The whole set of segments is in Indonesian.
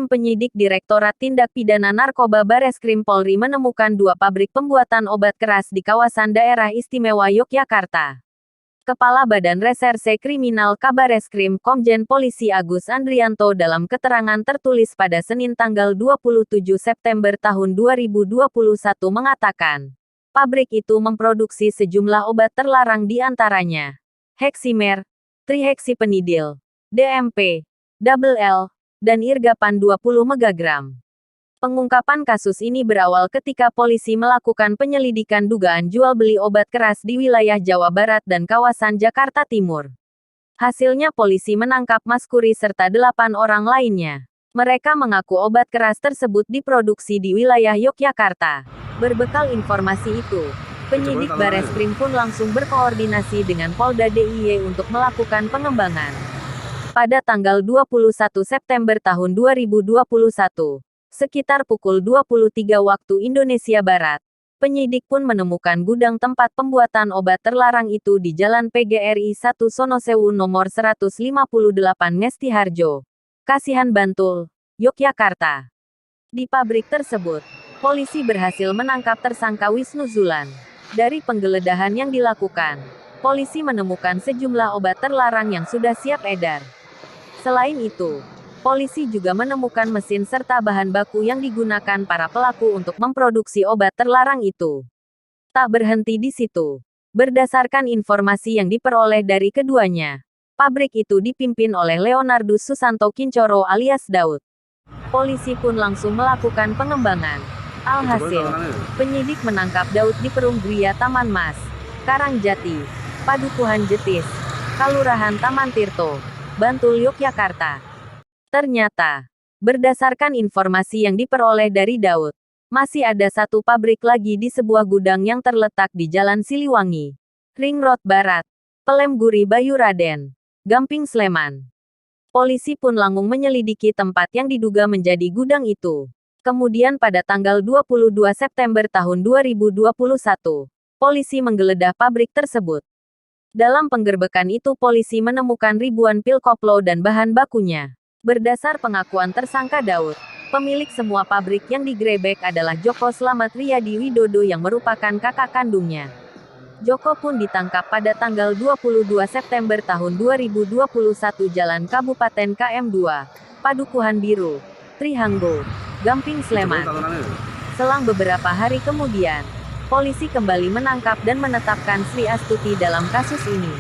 Tim penyidik Direktorat Tindak Pidana Narkoba Bareskrim Polri menemukan 2 pabrik pembuatan obat keras di kawasan Daerah Istimewa Yogyakarta. Kepala Badan Reserse Kriminal Kabareskrim Komjen Polisi Agus Andrianto dalam keterangan tertulis pada Senin tanggal 27 September tahun 2021 mengatakan, pabrik itu memproduksi sejumlah obat terlarang di antaranya Heximer, Trihexipenidil, DMP, Double L, dan Irgapan 20 megagram. Pengungkapan kasus ini berawal ketika polisi melakukan penyelidikan dugaan jual beli obat keras di wilayah Jawa Barat dan kawasan Jakarta Timur. Hasilnya polisi menangkap Maskuri serta 8 orang lainnya. Mereka mengaku obat keras tersebut diproduksi di wilayah Yogyakarta. Berbekal informasi itu, penyidik Bareskrim pun langsung berkoordinasi dengan Polda DIY untuk melakukan pengembangan. Pada tanggal 21 September tahun 2021, sekitar pukul 23 waktu Indonesia Barat, penyidik pun menemukan gudang tempat pembuatan obat terlarang itu di Jalan PGRI 1 Sonosewu nomor 158 Ngesti-Harjo, Kasihan Bantul, Yogyakarta. Di pabrik tersebut, polisi berhasil menangkap tersangka Wisnu Zulan. Dari penggeledahan yang dilakukan, polisi menemukan sejumlah obat terlarang yang sudah siap edar. Selain itu, polisi juga menemukan mesin serta bahan baku yang digunakan para pelaku untuk memproduksi obat terlarang itu. Tak berhenti di situ. Berdasarkan informasi yang diperoleh dari keduanya, pabrik itu dipimpin oleh Leonardus Susanto Kincoro alias Daud. Polisi pun langsung melakukan pengembangan. Alhasil, penyidik menangkap Daud di Perung Gria Taman Mas, Karangjati, Padukuhan Jetis, Kalurahan Taman Tirto, Bantul, Yogyakarta. Ternyata, berdasarkan informasi yang diperoleh dari Daud, masih ada satu pabrik lagi di sebuah gudang yang terletak di Jalan Siliwangi, Ring Road Barat, Pelem-Guri Bayuraden, Gamping Sleman. Polisi pun langsung menyelidiki tempat yang diduga menjadi gudang itu. Kemudian pada tanggal 22 September tahun 2021, polisi menggeledah pabrik tersebut. Dalam penggerbekan itu polisi menemukan ribuan pil koplo dan bahan bakunya. Berdasar pengakuan tersangka Daud, pemilik semua pabrik yang digrebek adalah Joko Slamet Riyadi Widodo yang merupakan kakak kandungnya. Joko pun ditangkap pada tanggal 22 September tahun 2021 Jalan Kabupaten KM2, Padukuhan Biru, Trihanggo, Gamping Sleman. Selang beberapa hari kemudian, polisi kembali menangkap dan menetapkan Sri Astuti dalam kasus ini.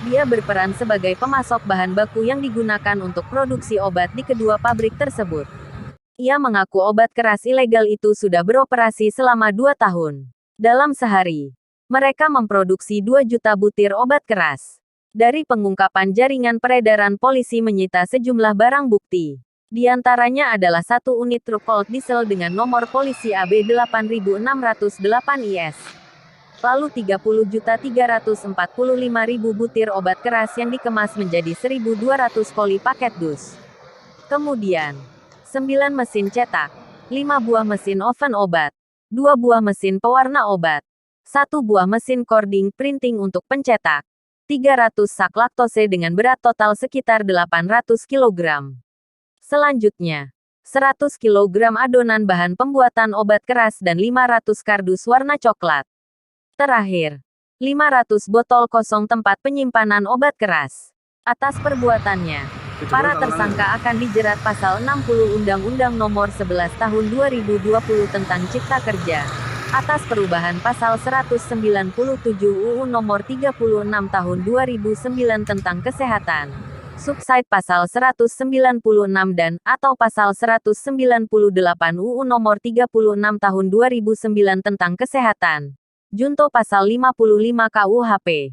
Dia berperan sebagai pemasok bahan baku yang digunakan untuk produksi obat di kedua pabrik tersebut. Ia mengaku obat keras ilegal itu sudah beroperasi selama 2 tahun. Dalam sehari, mereka memproduksi 2 juta butir obat keras. Dari pengungkapan jaringan peredaran polisi menyita sejumlah barang bukti. Di antaranya adalah 1 unit truk Colt diesel dengan nomor polisi AB 8608 IS. Lalu 30.345.000 butir obat keras yang dikemas menjadi 1.200 koli paket dus. Kemudian, 9 mesin cetak, 5 buah mesin oven obat, 2 buah mesin pewarna obat, 1 buah mesin cording printing untuk pencetak, 300 sak laktose dengan berat total sekitar 800 kg. Selanjutnya, 100 kg adonan bahan pembuatan obat keras dan 500 kardus warna coklat. Terakhir, 500 botol kosong tempat penyimpanan obat keras. Atas perbuatannya, para tersangka akan dijerat pasal 60 Undang-Undang Nomor 11 Tahun 2020 tentang Cipta Kerja, atas perubahan pasal 197 UU Nomor 36 Tahun 2009 tentang Kesehatan, subside pasal 196 dan atau pasal 198 UU Nomor 36 Tahun 2009 tentang Kesehatan, junto pasal 55 KUHP.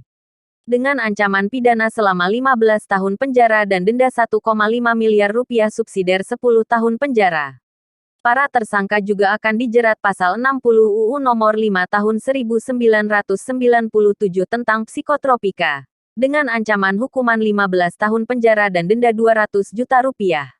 Dengan ancaman pidana selama 15 tahun penjara dan denda 1,5 miliar rupiah subsidiar 10 tahun penjara. Para tersangka juga akan dijerat pasal 60 UU Nomor 5 Tahun 1997 tentang psikotropika, dengan ancaman hukuman 15 tahun penjara dan denda 200 juta rupiah.